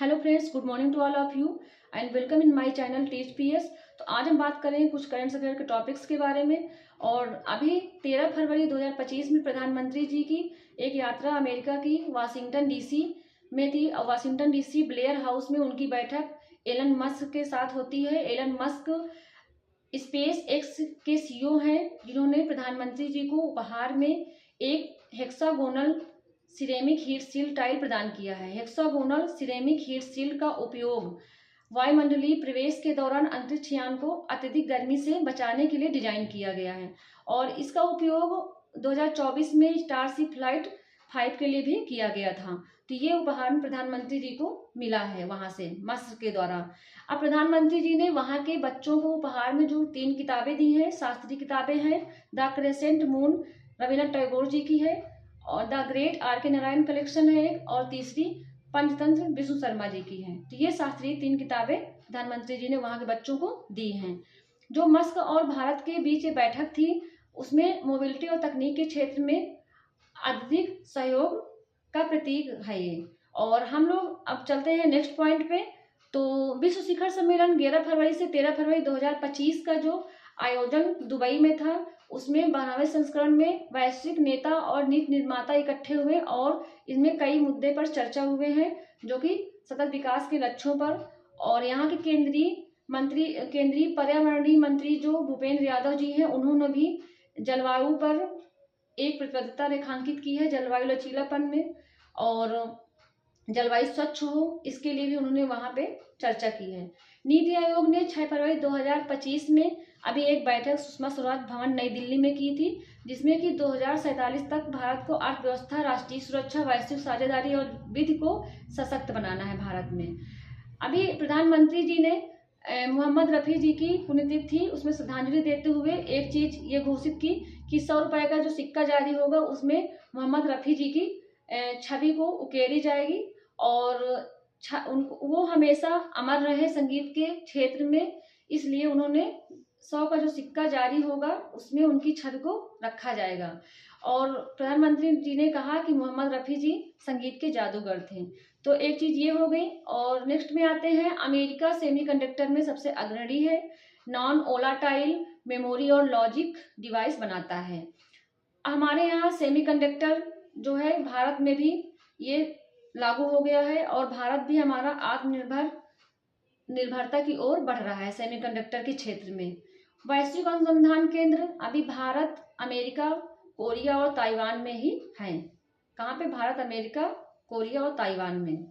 Hello friends, good morning to all of you and welcome in my channel teach PS. तो आज हम बात करें कुछ करंट अफेयर के टॉपिक्स के बारे में। और अभी 13 फरवरी 2025 में प्रधानमंत्री जी की एक यात्रा अमेरिका की वाशिंगटन डीसी में थी। और वाशिंगटन डीसी ब्लेयर हाउस में उनकी बैठक एलन मस्क के साथ होती है। एलन मस्क स्पेस एक्स के सीईओ हैं, जिन्होंने प्रधानमंत्री जी को उपहार में एक hexagonal ceramic heat shield tile प्रदान किया है। हेक्सागोनल सिरेमिक हीट शील्ड का उपयोग वायुमंडलीय प्रवेश के दौरान अंतरिक्ष यान को अत्यधिक गर्मी से बचाने के लिए डिजाइन किया गया है और इसका उपयोग 2024 में स्टारशिप फ्लाइट 5 के लिए भी किया गया था। तो ये उपहार प्रधानमंत्री जी को मिला है वहां से मस्क के द्वारा। अब प्रधानमंत्री जी ने वहां के बच्चों को उपहार में जो 3 किताबें दी हैं, शास्त्रीय किताबें हैं। The crescent moon Rabindranath Tagore ji की है और द ग्रेट आर के नारायण कलेक्शन है एक, और तीसरी पंचतंत्र विष्णु शर्मा जी की है। तो ये शास्त्रीय 3 किताबें प्रधानमंत्री जी ने वहां के बच्चों को दी हैं। जो मस्क और भारत के बीच ये बैठक थी, उसमें मोबिलिटी और तकनीक के क्षेत्र में अधिक सहयोग का प्रतीक है ये। और हम लोग अब चलते हैं नेक्स्ट पॉइंट पे। तो विश्व शिखर सम्मेलन 11 फरवरी से 13 फरवरी 2025 का जो आयोजन दुबई में था, उसमें 12वें संस्करण में वैश्विक नेता और नीति निर्माता इकट्ठे हुए और इसमें कई मुद्दे पर चर्चा हुए हैं, जो कि सतत विकास के लक्ष्यों पर। और यहाँ के केंद्रीय पर्यावरणीय मंत्री जो भूपेंद्र यादव जी हैं, उन्होंने भी जलवायु पर एक प्रतिबद्धता रेखांकित की है, जलवायु लचीलापन में, और जलवायु स्वच्छ हो, इसके लिए भी उन्होंने वहां पे चर्चा की है। नीति आयोग ने 6 फरवरी 2025 में अभी एक बैठक सुषमा स्वराज भवन नई दिल्ली में की थी, जिसमें कि 2047 तक भारत को अर्थव्यवस्था, राष्ट्रीय सुरक्षा, वैश्विक साझेदारी और विधि को सशक्त बनाना है भारत में। अभी प्रधानमंत्री जी ने मोहम्मद रफी जी की पुण्यतिथि थी, उसमें श्रद्धांजलि देते हुए एक चीज ये घोषित की कि 100 रुपए का जो सिक्का जारी होगा उसमें मोहम्मद रफी जी की छवि को उकेरी जाएगी और वो हमेशा अमर रहे संगीत के क्षेत्र में, इसलिए उन्होंने 100 का जो सिक्का जारी होगा उसमें उनकी छवि को रखा जाएगा। और प्रधानमंत्री जी ने कहा कि मोहम्मद रफी जी संगीत के जादूगर थे। तो एक चीज ये हो गई। और नेक्स्ट में आते हैं, अमेरिका सेमीकंडक्टर में सबसे अग्रणी है, नॉन वोलाटाइल मेमोरी और लॉजिक डिवाइस बनाता है। हमारे यहाँ सेमीकंडक्टर जो है भारत में भी ये लागू हो गया है और भारत भी हमारा निर्भरता की ओर बढ़ रहा है सेमीकंडक्टर के क्षेत्र में। वैश्विक अनुसंधान केंद्र अभी भारत, अमेरिका, कोरिया और ताइवान में ही हैं। कहाँ पे? भारत, अमेरिका, कोरिया और ताइवान में।